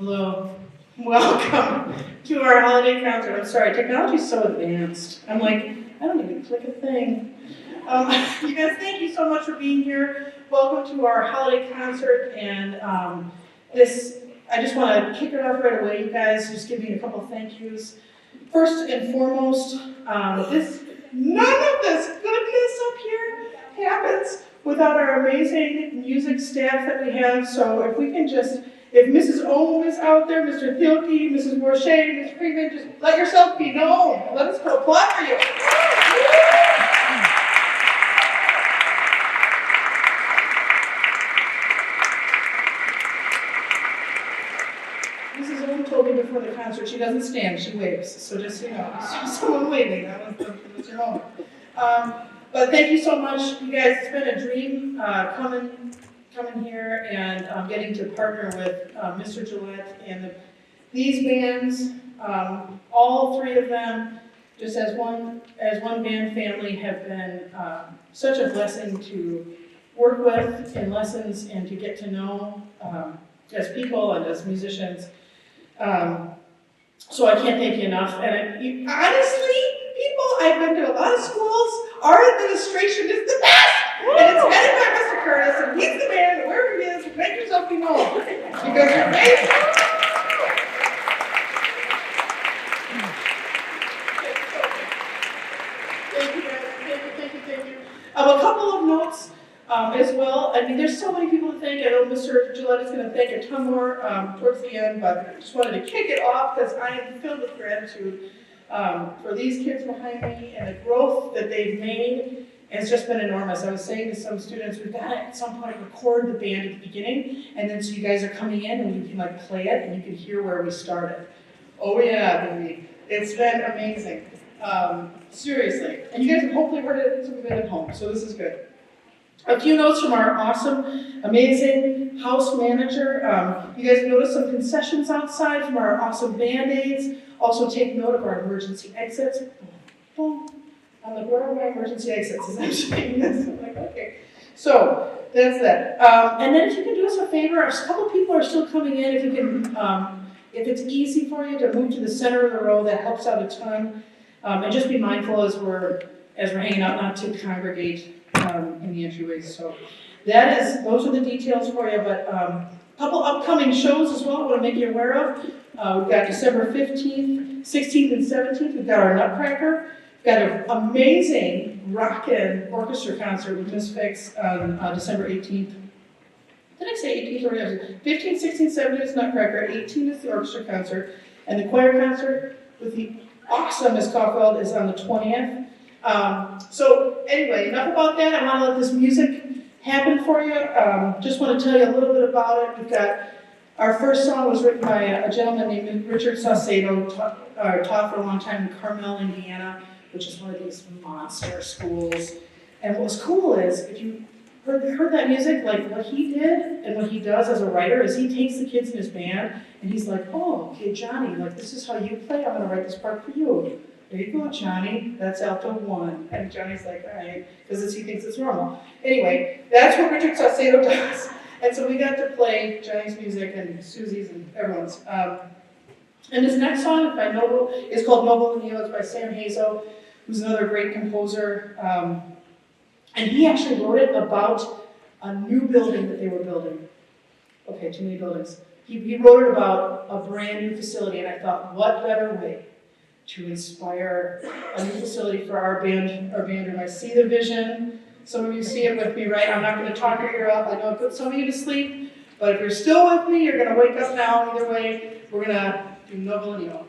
Hello, welcome to our holiday concert. I'm sorry, technology's so advanced. I'm like, I don't even click a thing. You guys, thank you so much for being here. Welcome to our holiday concert, and I just want to kick it off right away, you guys, just give you a couple thank yous. First and foremost, none of this goodness up here happens without our amazing music staff that we have. So if we can just, if Mrs. Ohm is out there, Mr. Thielke, Mrs. Morshey, Ms. Freeman, just let yourself be known. Let us go applaud for you. Mrs. Ohm told me before the concert she doesn't stand, she waves. So just so you know, someone waving, that was your moment. But thank you so much, you guys. It's been a dream coming here and getting to partner with Mr. Gillette and these bands. All three of them, just as one band family, have been such a blessing to work with in lessons and to get to know as people and as musicians. So I can't thank you enough. And honestly, people, I've been to a lot of schools. Our administration is the best, and it's headed by Mr. Curtis, and he's the man, and wherever he is, make yourself be known, because you're amazing. Thank you, guys. Thank you. A couple of notes as well. I mean, there's so many people to thank. I know Mr. Gillette is going to thank a ton more towards the end, but I just wanted to kick it off because I am filled with gratitude for these kids behind me and the growth that they've made. It's just been enormous. I was saying to some students, we've got to at some point record the band at the beginning, and then so you guys are coming in and you can like play it and you can hear where we started. Oh yeah, baby. It's been amazing. Seriously. And you guys have hopefully heard it some of it at home, so this is good. A few notes from our awesome, amazing house manager. You guys noticed some concessions outside from our awesome Band-Aids. Also take note of our emergency exits. Boom. On the where are my emergency exits? Is that saying this? I'm like, okay. So that's that. And then if you can do us a favor, a couple people are still coming in. If you can, if it's easy for you to move to the center of the row, that helps out a ton. And just be mindful as we're hanging out, not to congregate in the entryways. So those are the details for you. But a couple upcoming shows as well I want to make you aware of. We've got December 15th, 16th, and 17th. We've got our Nutcracker. We've got an amazing rockin' orchestra concert with Miss Fix on December 18th. Did I say 18th or 15th, 16th, 17th is Nutcracker. 18th is the orchestra concert. And the choir concert with the awesome Miss Caulfield is on the 20th. So anyway, enough about that. I want to let this music happen for you. Just want to tell you a little bit about it. We've got our first song was written by a gentleman named Richard Saucedo, taught for a long time in Carmel, Indiana, which is one of these monster schools. And what was cool is, if you heard that music, like what he did and what he does as a writer is he takes the kids in his band and he's like, oh, okay, Johnny, like this is how you play. I'm going to write this part for you. There you go, Johnny. That's alto 1. And Johnny's like, all right, because he thinks it's normal. Anyway, that's what Richard Saucedo does. And so we got to play Johnny's music and Susie's and everyone's. And this next song by Noble is called Noble and Neil. It's by Sam Hazo, who's another great composer. And he actually wrote it about a new building that they were building. Okay, too many buildings. He wrote it about a brand new facility, and I thought, what better way to inspire a new facility for our band room. I see the vision. Some of you see it with me, right? I'm not going to talk your ear off. I know I put some of you to sleep, but if you're still with me, you're going to wake up now. Either way, we're going to do Noble and Neil.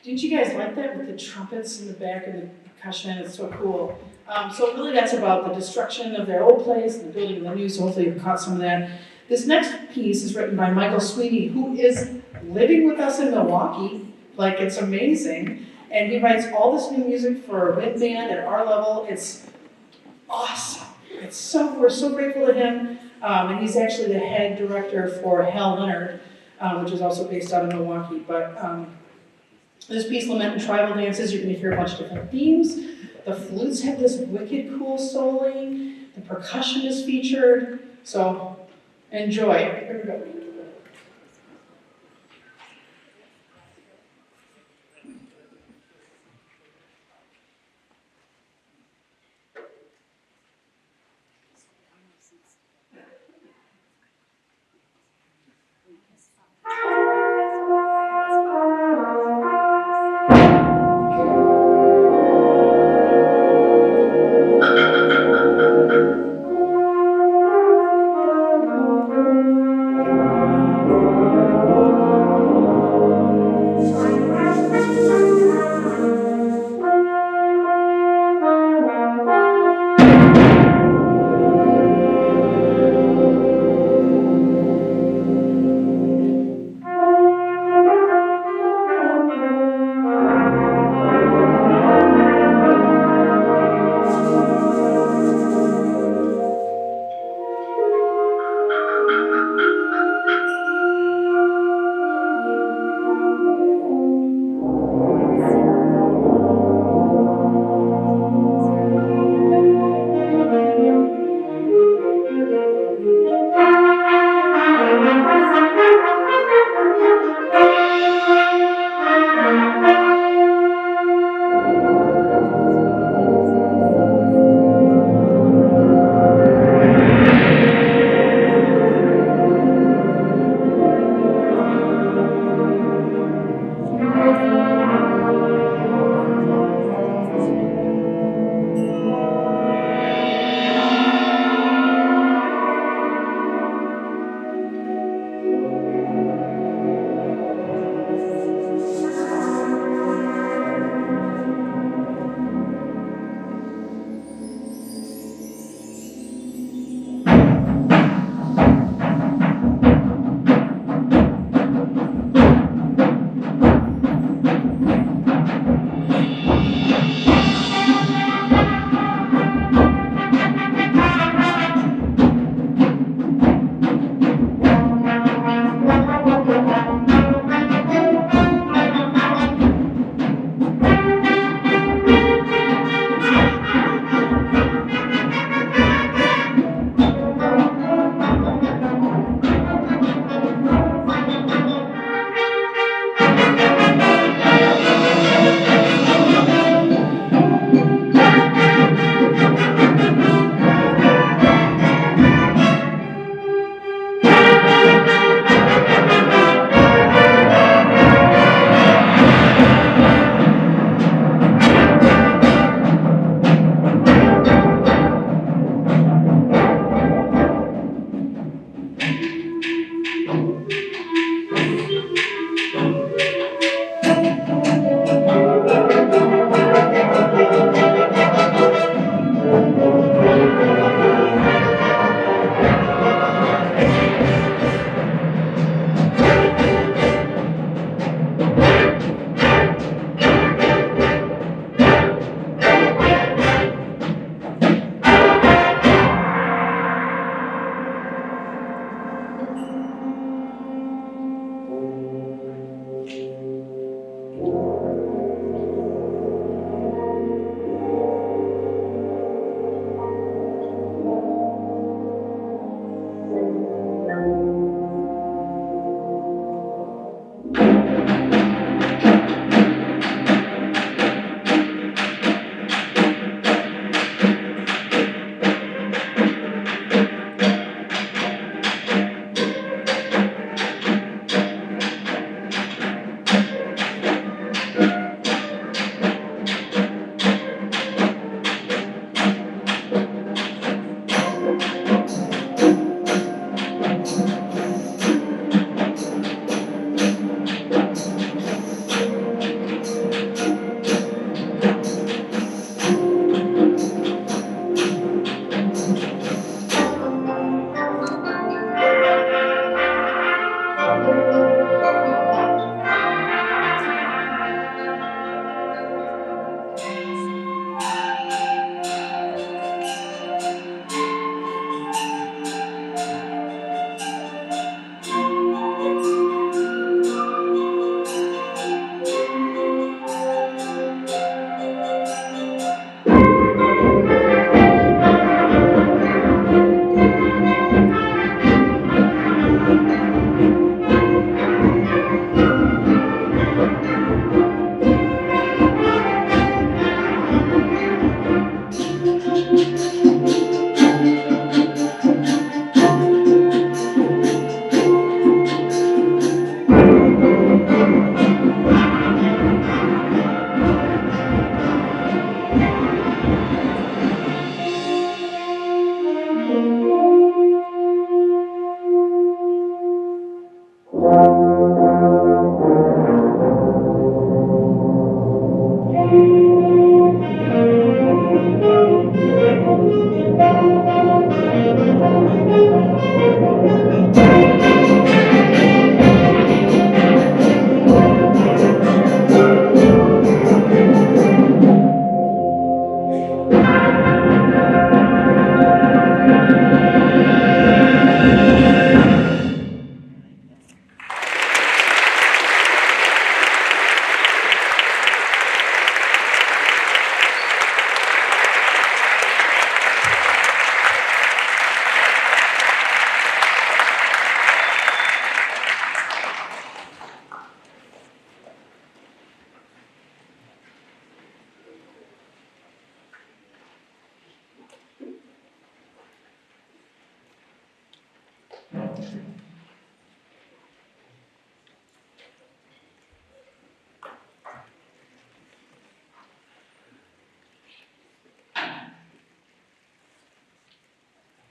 Didn't you guys like that with the trumpets in the back and the percussion? It's so cool. So really that's about the destruction of their old place and the building of the new, so hopefully you've caught some of that. This next piece is written by Michael Sweeney, who is living with us in Milwaukee. Like, it's amazing. And he writes all this new music for Wind Band at our level. It's awesome. We're so grateful to him. And he's actually the head director for Hal Leonard, which is also based out of Milwaukee. But this piece, Lament and Tribal Dances, you're going to hear a bunch of different themes. The flutes have this wicked cool soloing. The percussion is featured. So enjoy. Here we go.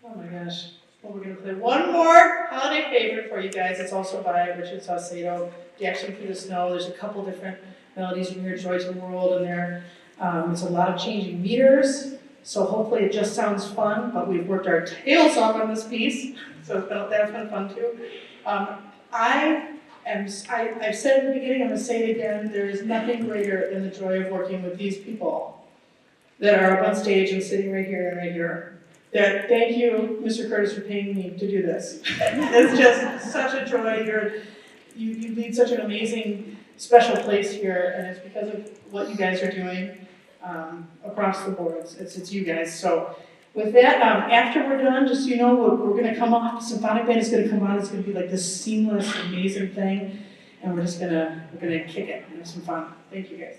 Oh my gosh. Well, we're going to play one more holiday favorite for you guys. It's also by Richard Saucedo, Dancing Through the Snow. There's a couple different melodies in here, Joy to the World, and there. It's a lot of changing meters, so hopefully it just sounds fun, but we've worked our tails off on this piece, so that's been fun too. I've said at the beginning, I'm going to say it again, there is nothing greater than the joy of working with these people that are up on stage and sitting right here and right here. Thank you, Mr. Curtis, for paying me to do this. It's just such a joy. You lead such an amazing, special place here, and it's because of what you guys are doing across the board. It's you guys. So with that, after we're done, just so you know, we're going to come off. The symphonic band is going to come on. It's going to be like this seamless, amazing thing, and we're going to kick it and have some fun. Thank you, guys.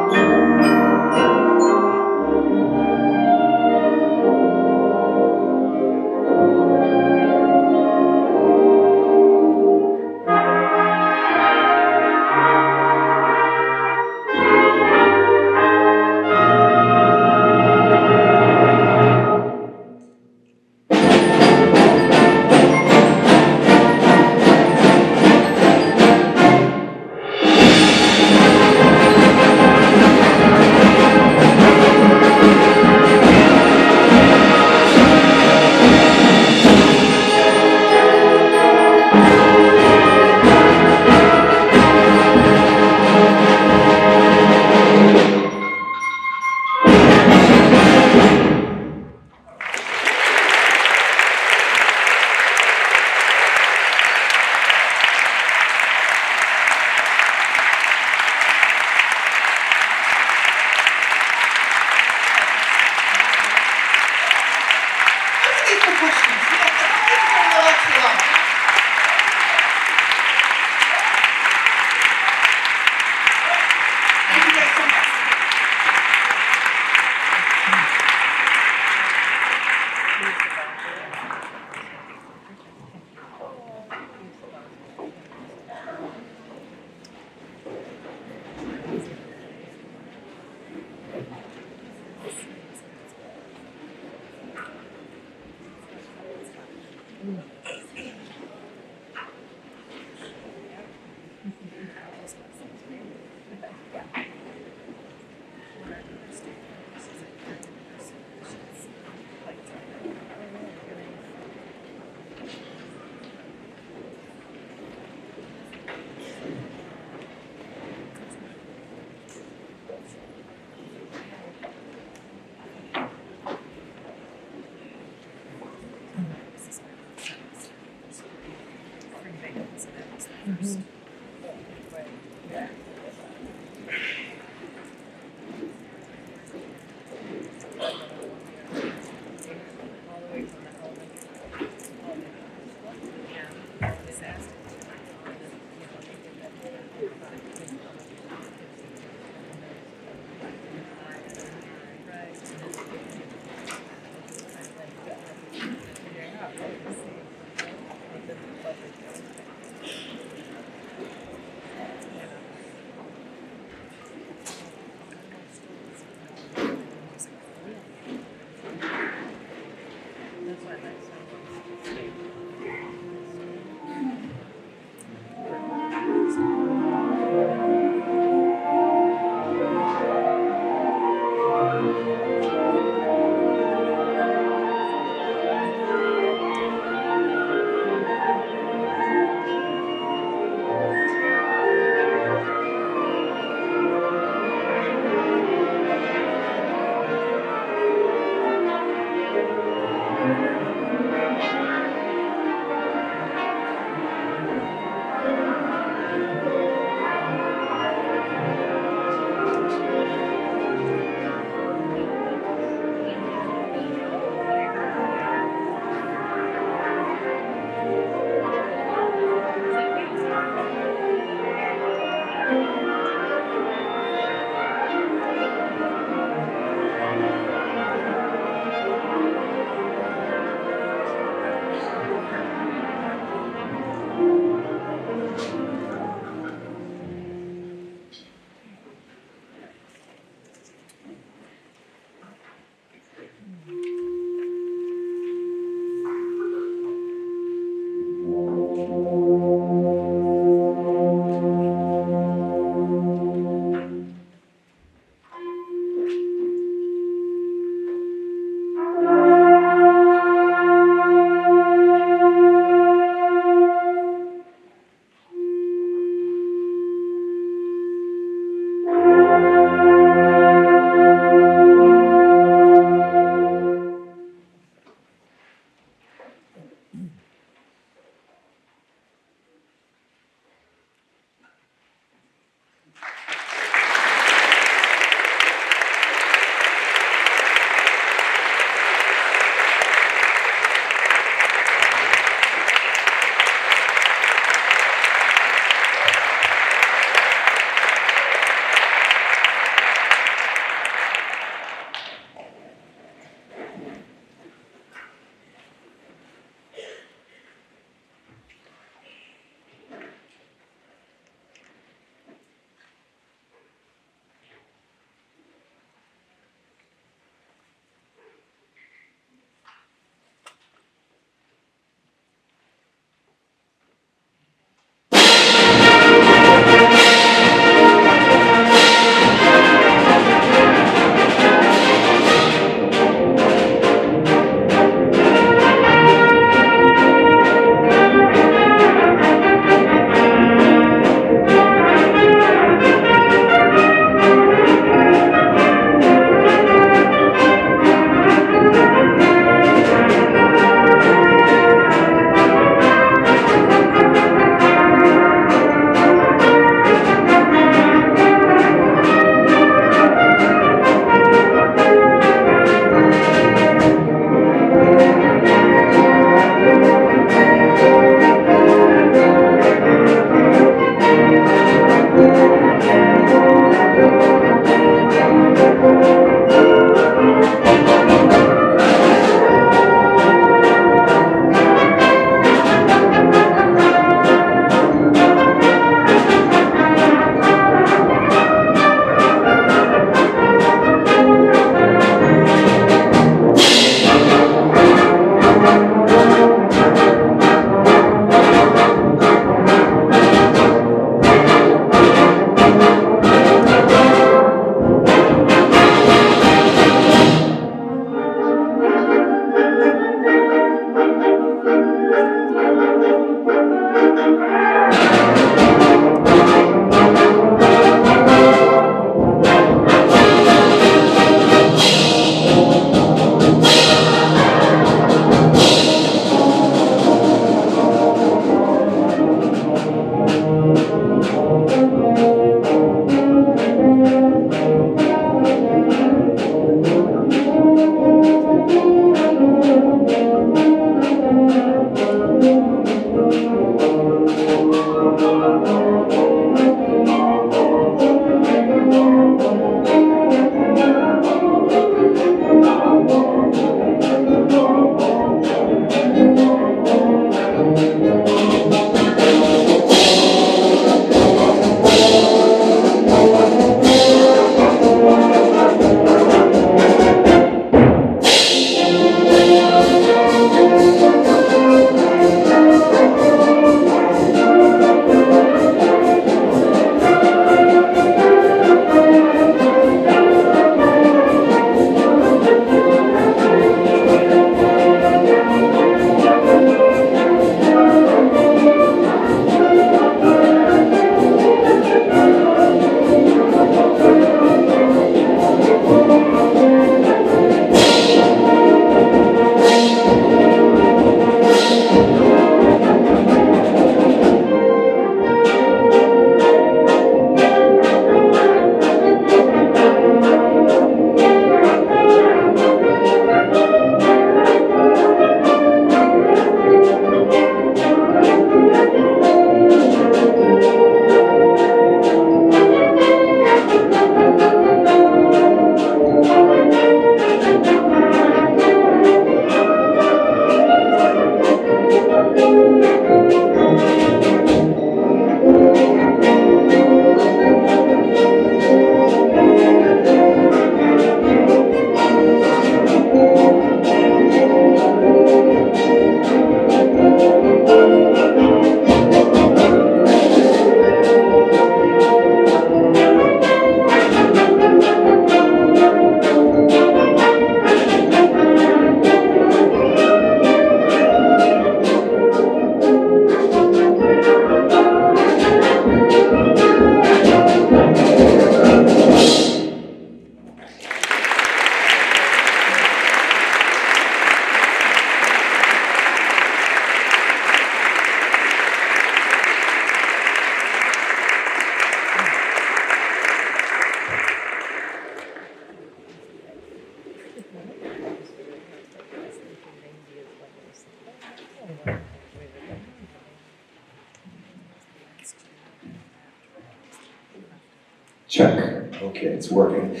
Check. Okay, it's working.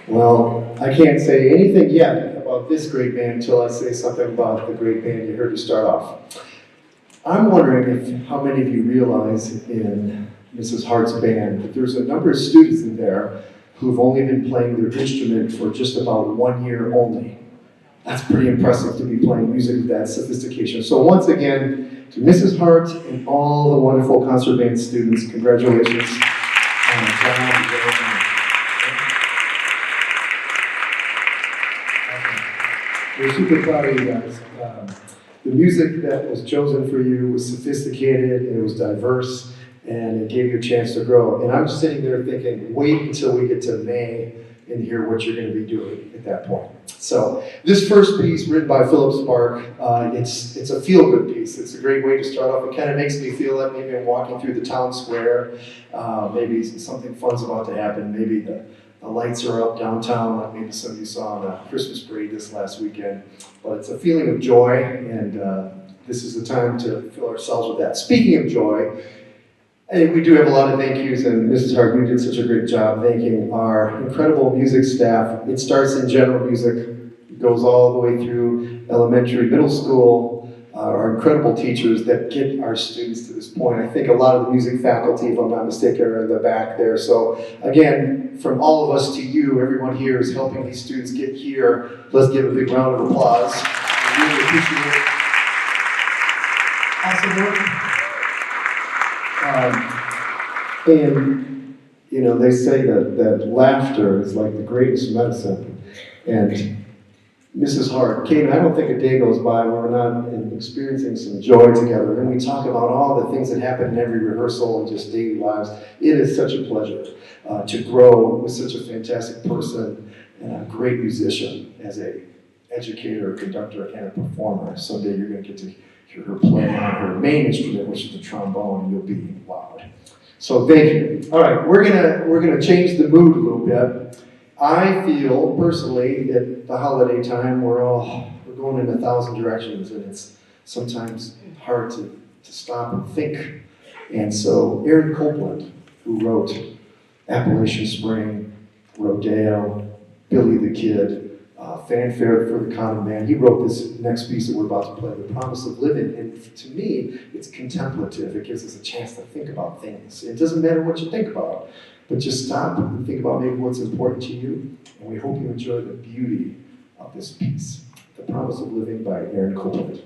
Well, I can't say anything yet about this great band until I say something about the great band you heard to start off. I'm wondering if how many of you realize in Mrs. Hart's band that there's a number of students in there who've only been playing their instrument for just about 1 year only. That's pretty impressive to be playing music with that sophistication. So once again, to Mrs. Hart and all the wonderful concert band students, congratulations. We're super proud of you guys. The music that was chosen for you was sophisticated, it was diverse, and it gave you a chance to grow. And I'm sitting there thinking, wait until we get to May and hear what you're going to be doing at that point. So this first piece, written by Philip Spark, it's a feel-good piece. It's a great way to start off. It kind of makes me feel like maybe I'm walking through the town square. Maybe something fun's about to happen. Maybe the lights are up downtown, like maybe some of you saw on the Christmas parade this last weekend. But it's a feeling of joy, and this is the time to fill ourselves with that. Speaking of joy, we do have a lot of thank yous, and Mrs. Hart, you did such a great job thanking our incredible music staff. It starts in general music, goes all the way through elementary, middle school, our incredible teachers that get our students to this point. I think a lot of the music faculty, if I'm not mistaken, are in the back there. So again, from all of us to you, everyone here is helping these students get here. Let's give a big round of applause. We really appreciate it. Awesome work. And, you know, they say that laughter is like the greatest medicine. And Mrs. Hart, Kate, I don't think a day goes by where we're not experiencing some joy together. And we talk about all the things that happen in every rehearsal and just daily lives. It is such a pleasure to grow with such a fantastic person and a great musician as a educator, a conductor, and a performer. Someday you're going to get to hear her play on her main instrument, which is the trombone, and you'll be wowed. So thank you. All right, we're gonna change the mood a little bit. I feel personally at the holiday time we're going in 1,000 directions, and it's sometimes hard to stop and think. And so Aaron Copland, who wrote Appalachian Spring, Rodeo, Billy the Kid, Fanfare for the Common Man, he wrote this next piece that we're about to play, The Promise of Living. And to me, it's contemplative. It gives us a chance to think about things. It doesn't matter what you think about, but just stop and think about maybe what's important to you. And we hope you enjoy the beauty of this piece, The Promise of Living by Aaron Copland.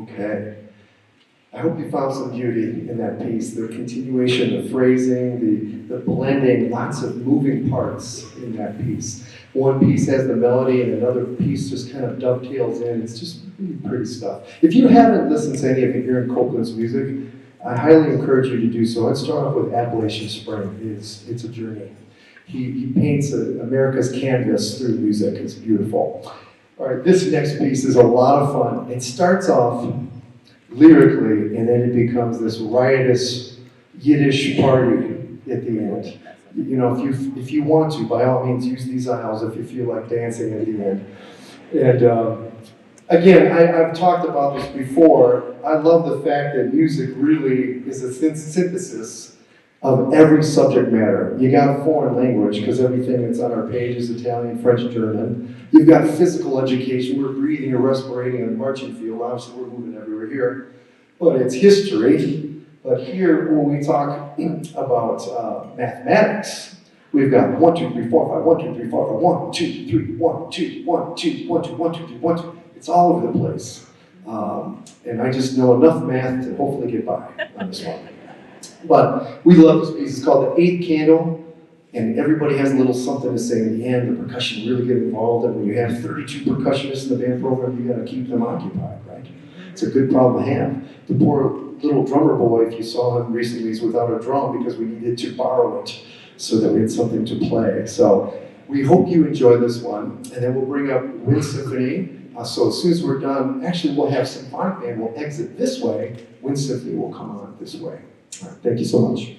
Okay. I hope you found some beauty in that piece, the continuation, the phrasing, the blending, lots of moving parts in that piece. One piece has the melody and another piece just kind of dovetails in. It's just really pretty stuff. If you haven't listened to any of Aaron Copland's music, I highly encourage you to do so. Let's start off with Appalachian Spring. It's a journey. He paints America's canvas through music. It's beautiful. All right, this next piece is a lot of fun. It starts off lyrically, and then it becomes this riotous Yiddish party at the end. You know, if you want to, by all means, use these aisles if you feel like dancing at the end. And again, I've talked about this before. I love the fact that music really is a synthesis of every subject matter. You got a foreign language, because everything that's on our page is Italian, French, German. You've got physical education. We're breathing and respirating on a marching field. Obviously, we're moving everywhere here. But it's history. But here, when we talk about mathematics, we've got 1, 2, 3, 4, 5, 1, 2, 3, 4, 5, 1, 2, 3, 1, 2, 1, 2, 1, 2, 1, 2, 3, 1, 2. It's all over the place. And I just know enough math to hopefully get by on this one. But we love this piece. It's called The Eighth Candle. And everybody has a little something to say in the end. The percussion really get involved. And when you have 32 percussionists in the band program, you got to keep them occupied, right? It's a good problem to have. The poor little drummer boy, if you saw him recently, is without a drum because we needed to borrow it so that we had something to play. So we hope you enjoy this one. And then we'll bring up Wind Symphony. So as soon as we're done, actually we'll have Symphonic Band will exit this way. Wind Symphony will come on this way. All right, thank you so much.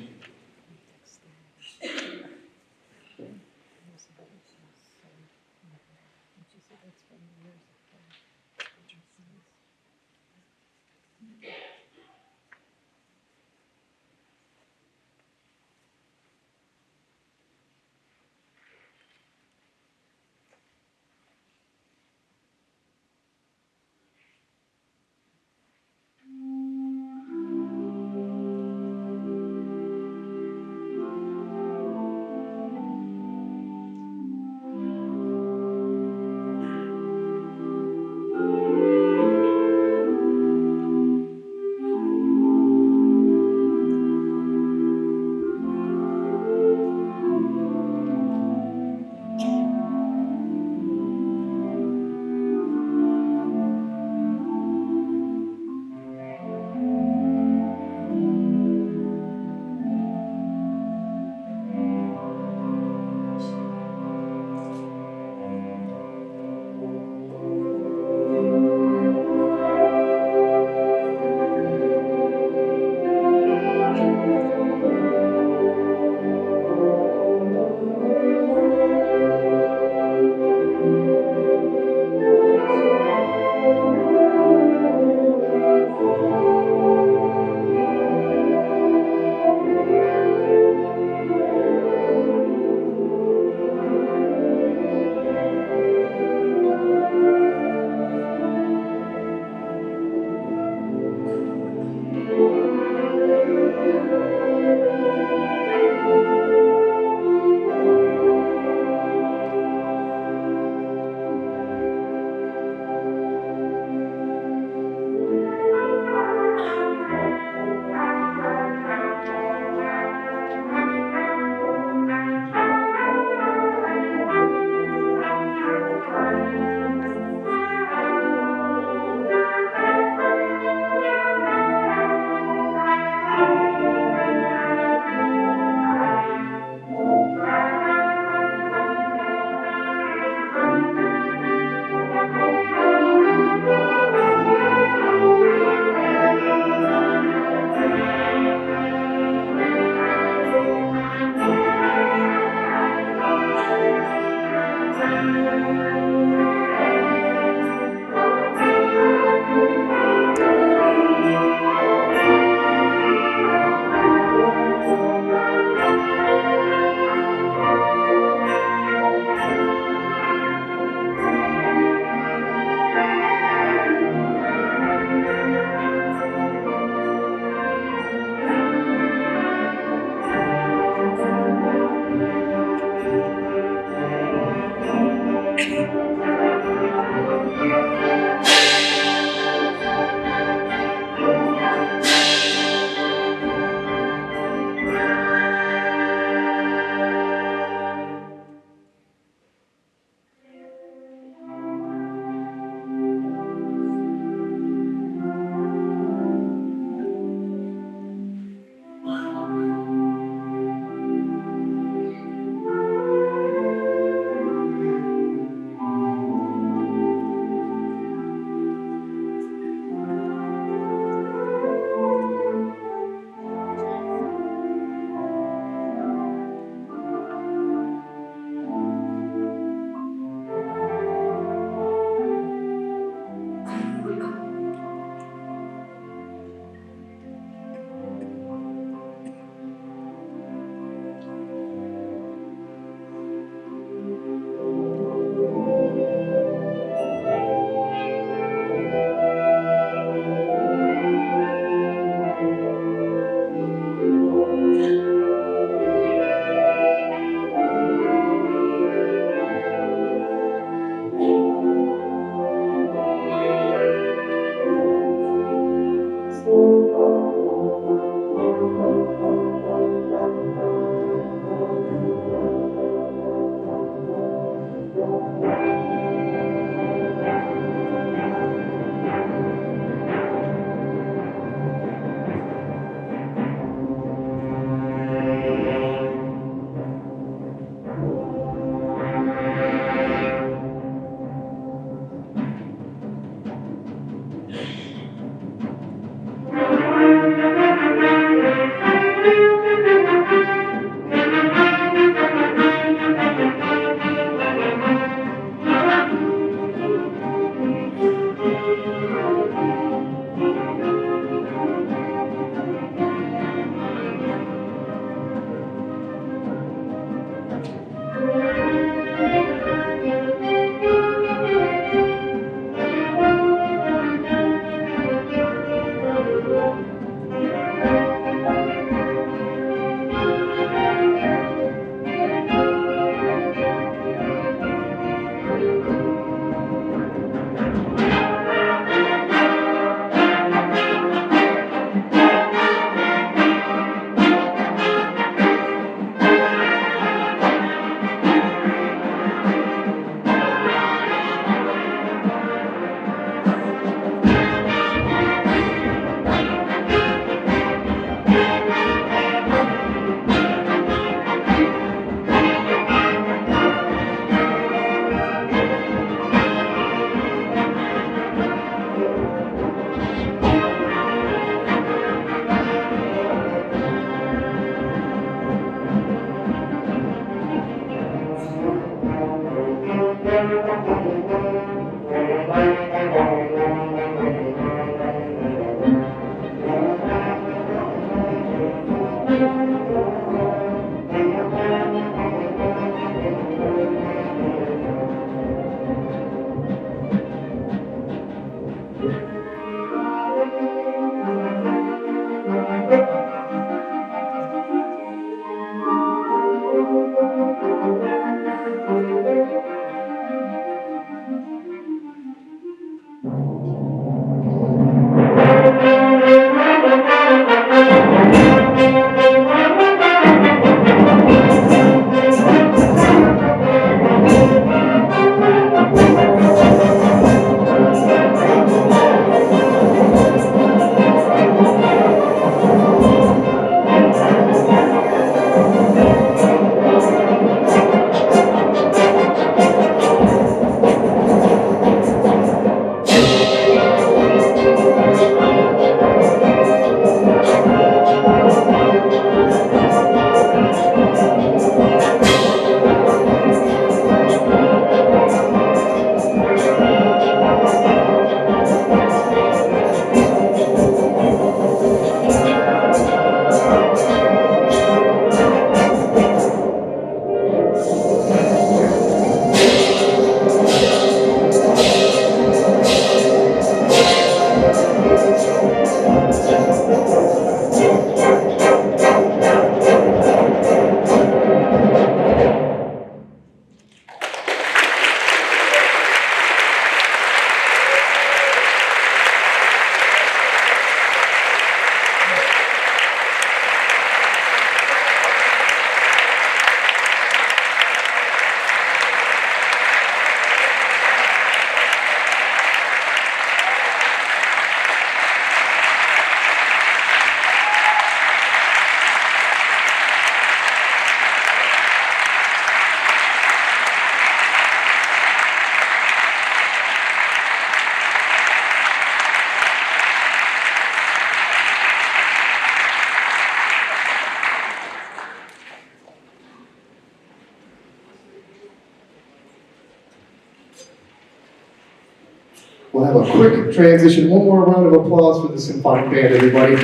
a quick transition. One more round of applause for the symphonic band, everybody.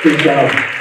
Good job.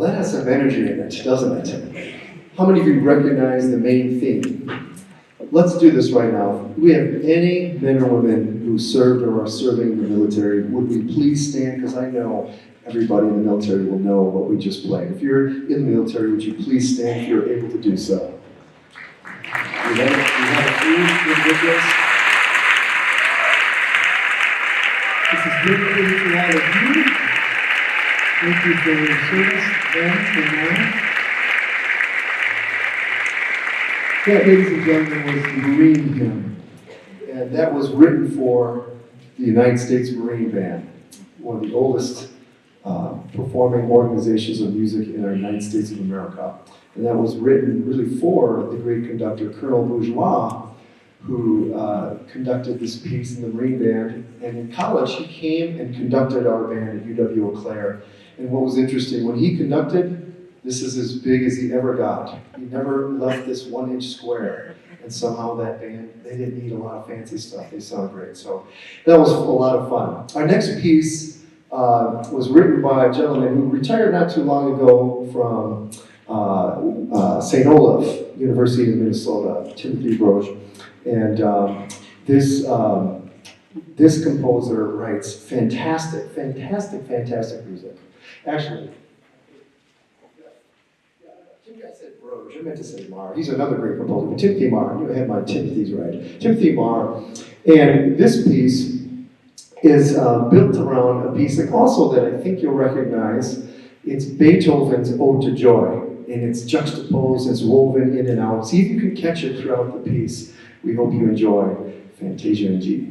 Well, that has some energy in it, doesn't it? How many of you recognize the main theme? Let's do this right now. Do we have any men or women who served or are serving in the military? Would we please stand? Because I know everybody in the military will know what we just played. If you're in the military, would you please stand if you're able to do so? We have a few individuals. This is dedicated to all of you. Thank you for your service, then and now. That, ladies and gentlemen, was the Marine hymn. And that was written for the United States Marine Band, one of the oldest performing organizations of music in our United States of America. And that was written really for the great conductor, Colonel Bourgeois, who conducted this piece in the Marine Band. And in college, he came and conducted our band at UW-Eau Claire. And what was interesting, when he conducted, this is as big as he ever got. He never left this 1-inch square. And somehow that band, they didn't need a lot of fancy stuff. They sound great. So that was a lot of fun. Our next piece was written by a gentleman who retired not too long ago from St. Olaf, University of Minnesota, Timothy Broge. And this composer writes fantastic music. Actually, I said Broge, I meant to say Marr. He's another great composer, but Timothy Marr, you had my Timothy's right. Timothy Marr. And this piece is built around a piece that also that I think you'll recognize. It's Beethoven's Ode to Joy, and it's juxtaposed, it's woven in and out. See if you can catch it throughout the piece. We hope you enjoy Fantasia in G.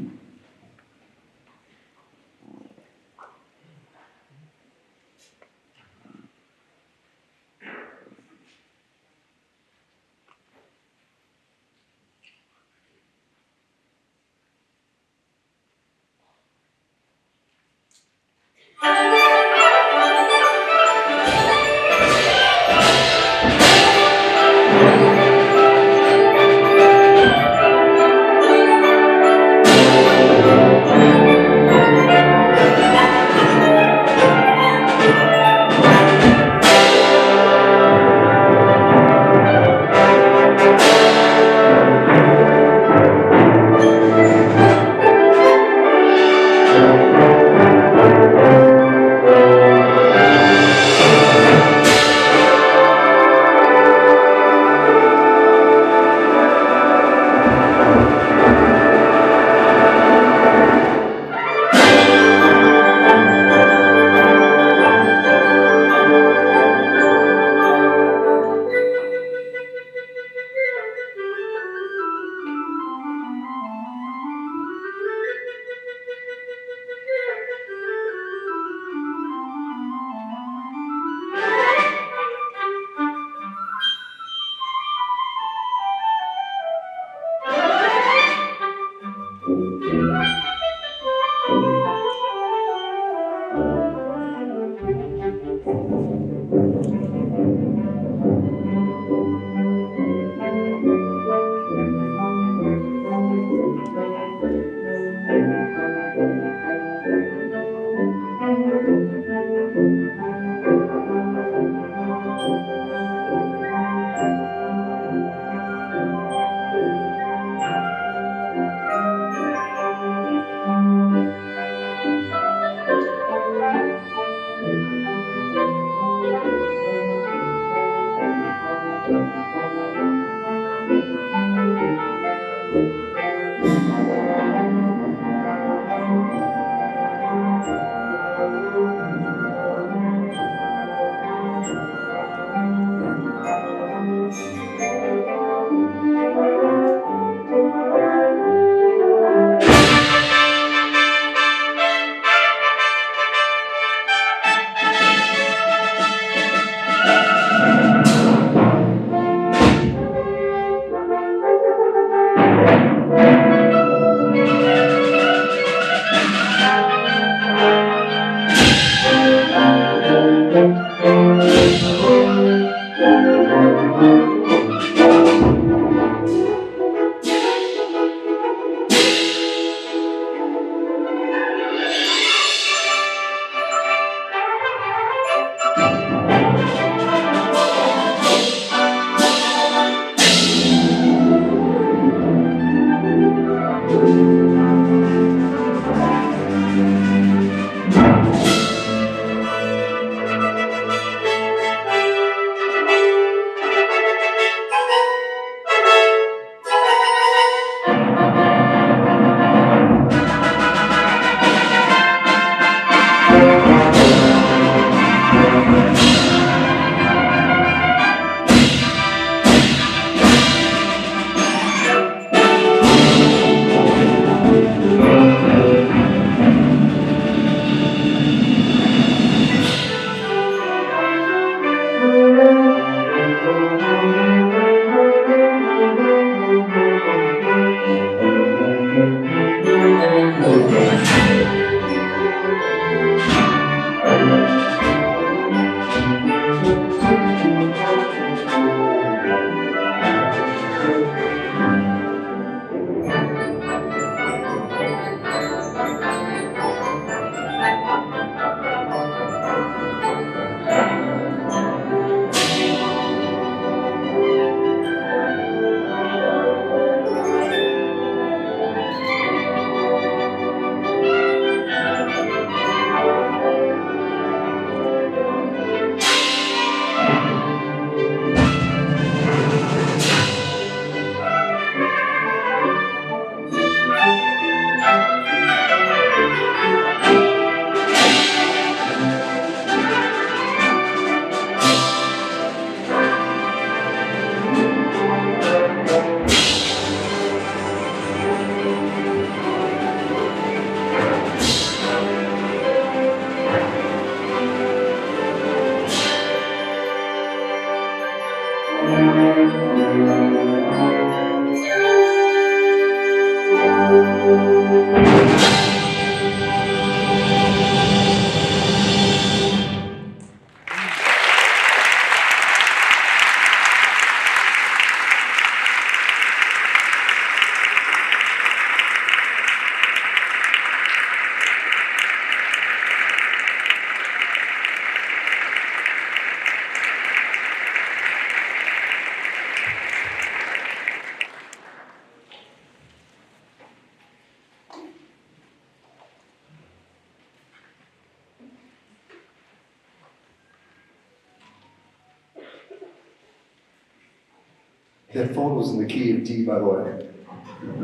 That phone was in the key of D, by the way.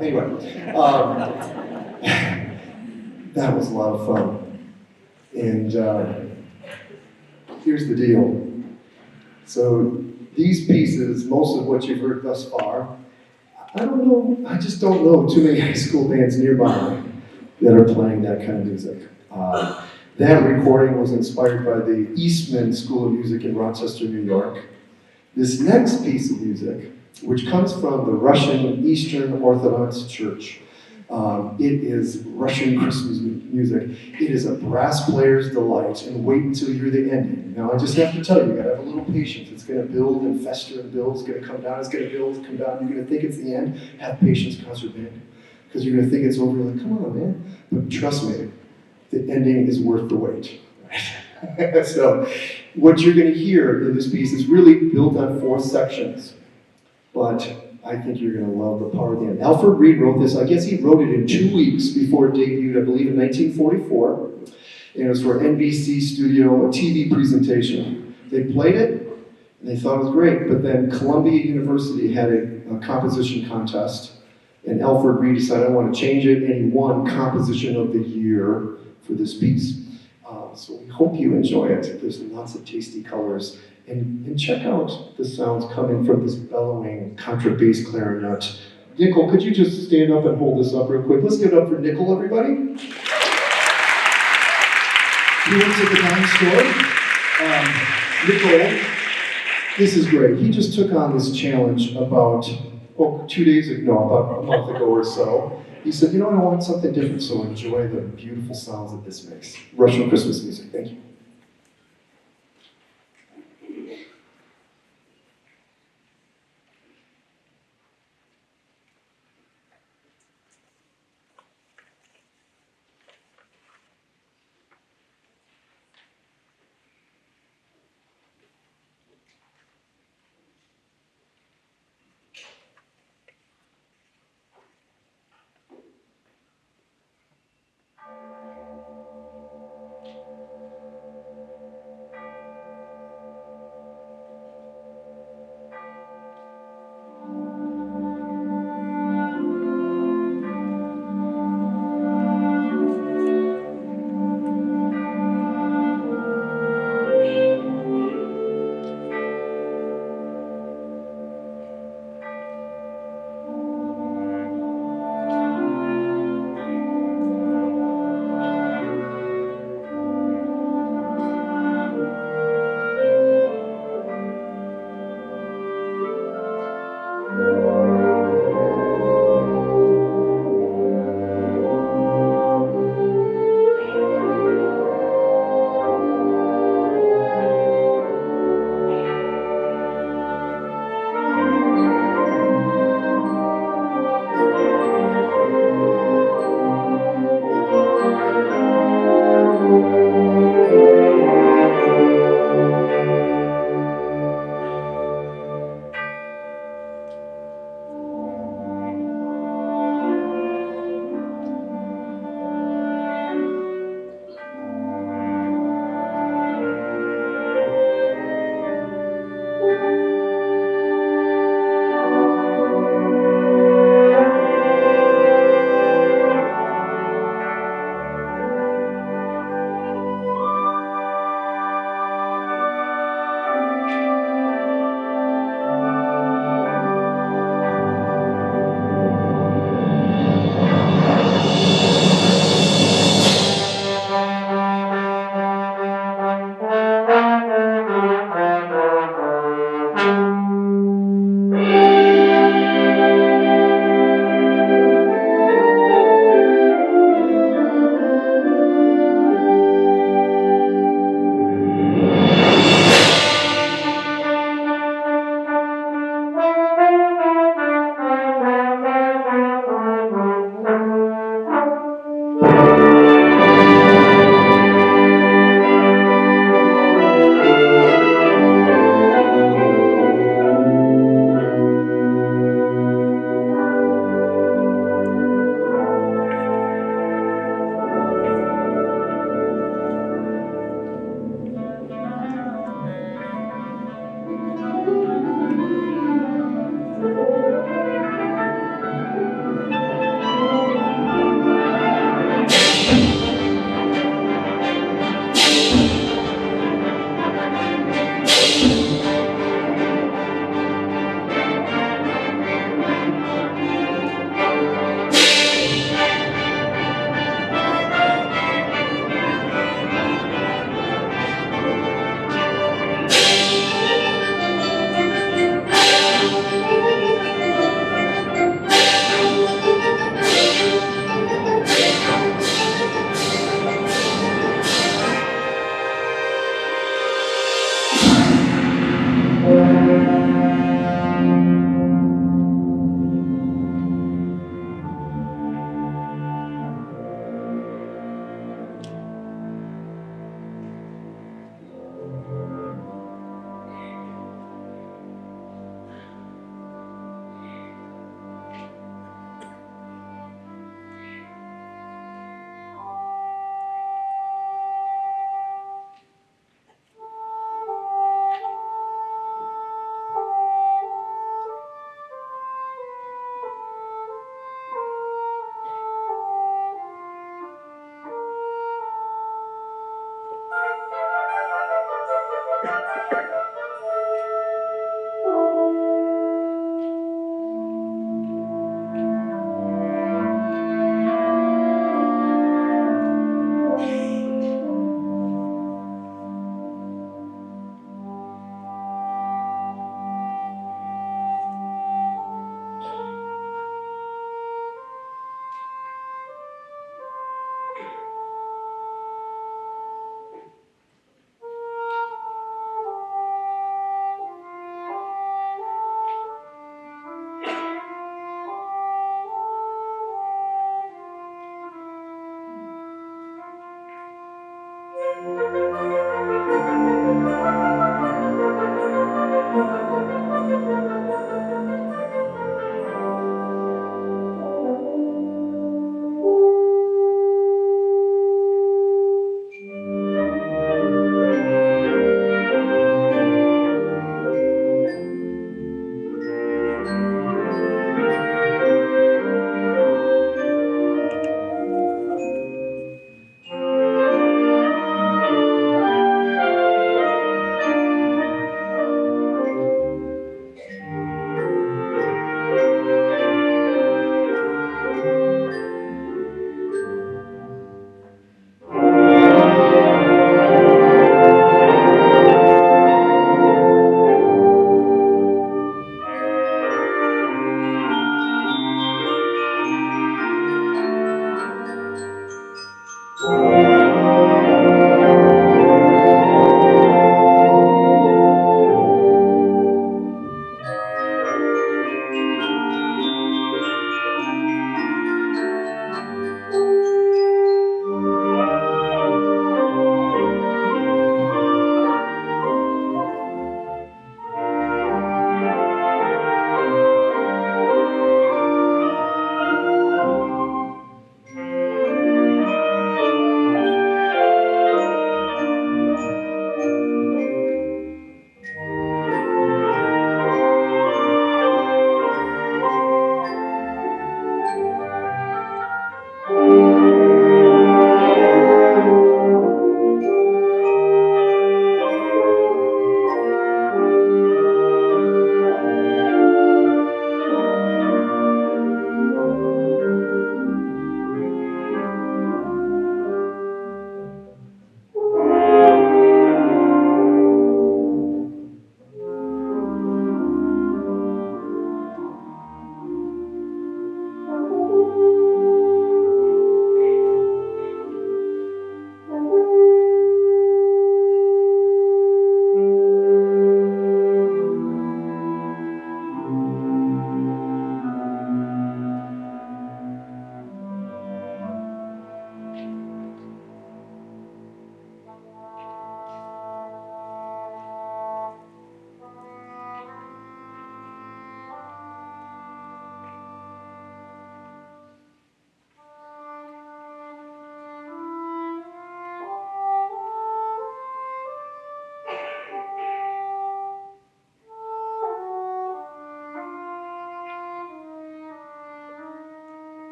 Anyway, that was a lot of fun. And here's the deal. So these pieces, most of what you've heard thus far, I just don't know too many high school bands nearby that are playing that kind of music. That recording was inspired by the Eastman School of Music in Rochester, New York. This next piece of music, which comes from the Russian Eastern Orthodox Church, it is Russian Christmas music. It is a brass player's delight, and wait until you hear the ending. Now, I just have to tell you, you gotta have a little patience. It's gonna build and fester and build. It's gonna come down, it's gonna build, come down. You're gonna think it's the end. Have patience, concert band. Because you're gonna think it's over. You're like, come on, man. But trust me, the ending is worth the wait. So, what you're gonna hear in this piece is really built on 4 sections. But I think you're going to love the part of the end. Alfred Reed wrote this. I guess he wrote it in 2 weeks before it debuted, I believe, in 1944. And it was for NBC Studio, a TV presentation. They played it, and they thought it was great. But then Columbia University had a composition contest, and Alfred Reed decided, I want to change it, and he won Composition of the Year for this piece. So we hope you enjoy it. There's lots of tasty colors. And check out the sounds coming from this bellowing contrabass clarinet. Nickel, could you just stand up and hold this up real quick? Let's give it up for Nickel, everybody. He works at the dime store. Nickel, this is great. He just took on this challenge about 2 days ago, no, about a month ago or so. He said, I want something different, so enjoy the beautiful sounds that this makes. Russian Christmas music. Thank you.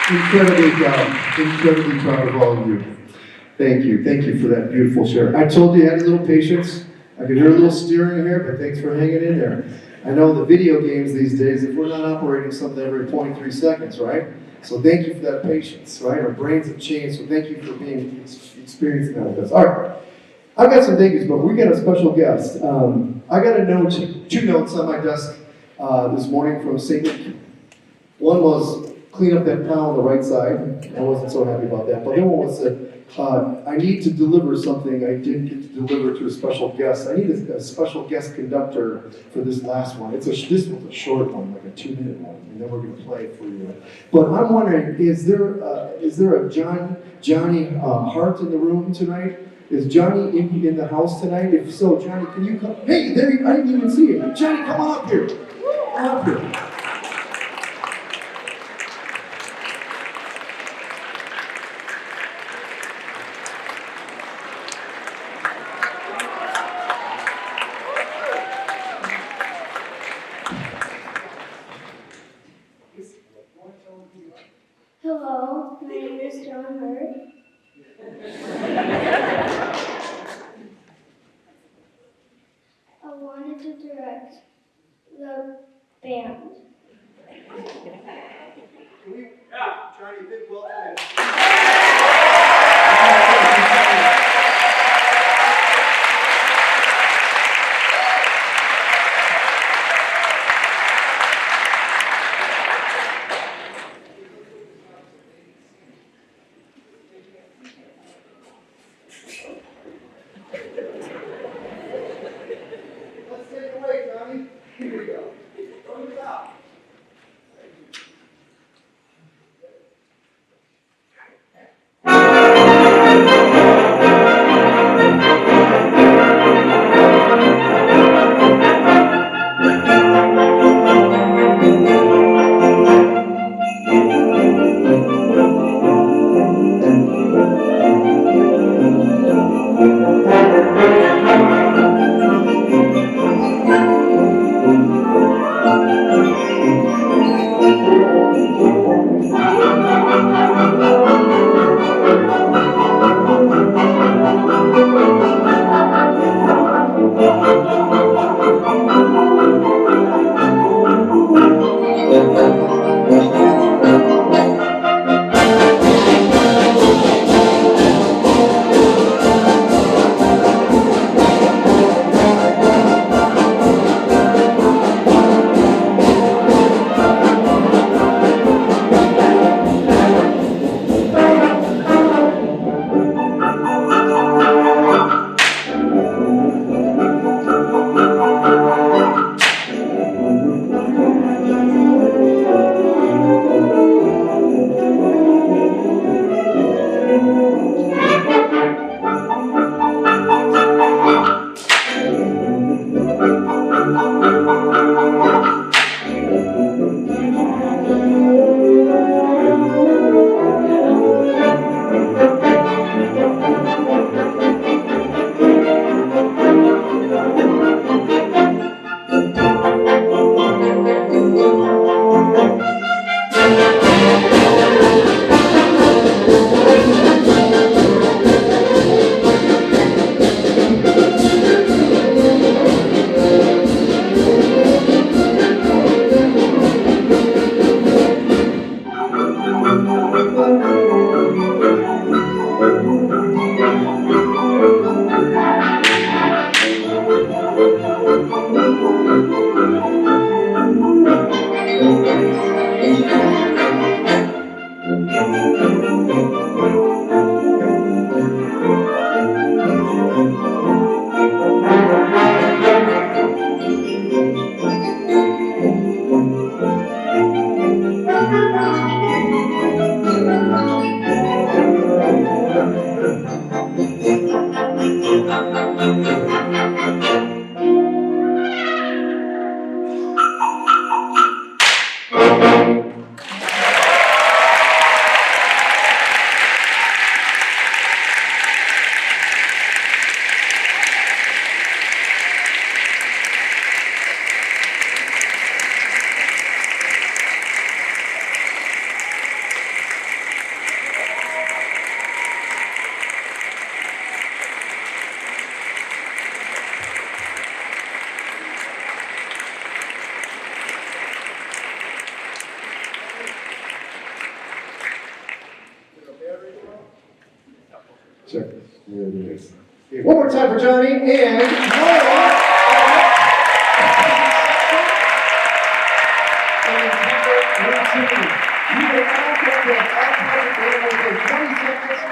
Incredibly proud of all of you. Thank you for that beautiful share. I told you I had a little patience. I could hear a little steering here, but thanks for hanging in there. I know the video games these days, if we're not operating something every 0.3 seconds, right? So thank you for that patience, right? Our brains have changed, so thank you for experiencing that with us. All right, I've got some thank yous, but we got a special guest. I got a note, two notes on my desk this morning from St. Nick. One was clean up that pile on the right side. I wasn't so happy about that. But the other one was that I need to deliver something I didn't get to deliver to a special guest. I need a special guest conductor for this last one. This was a short one, like a 2-minute one, and then we're going to play it for you. But I'm wondering, is there a Johnny Hart in the room tonight? Is Johnny in the house tonight? If so, Johnny, can you come? Hey, there you, I didn't even see you. Johnny, come on up here. Come up here. Hello, my name is John Hurt. I wanted to direct the band. Johnny, big welcome. Let's take it away, Johnny. Here we go. Go to the top. Check. There it is. Okay, one more time for Johnny and Noah. And number 18.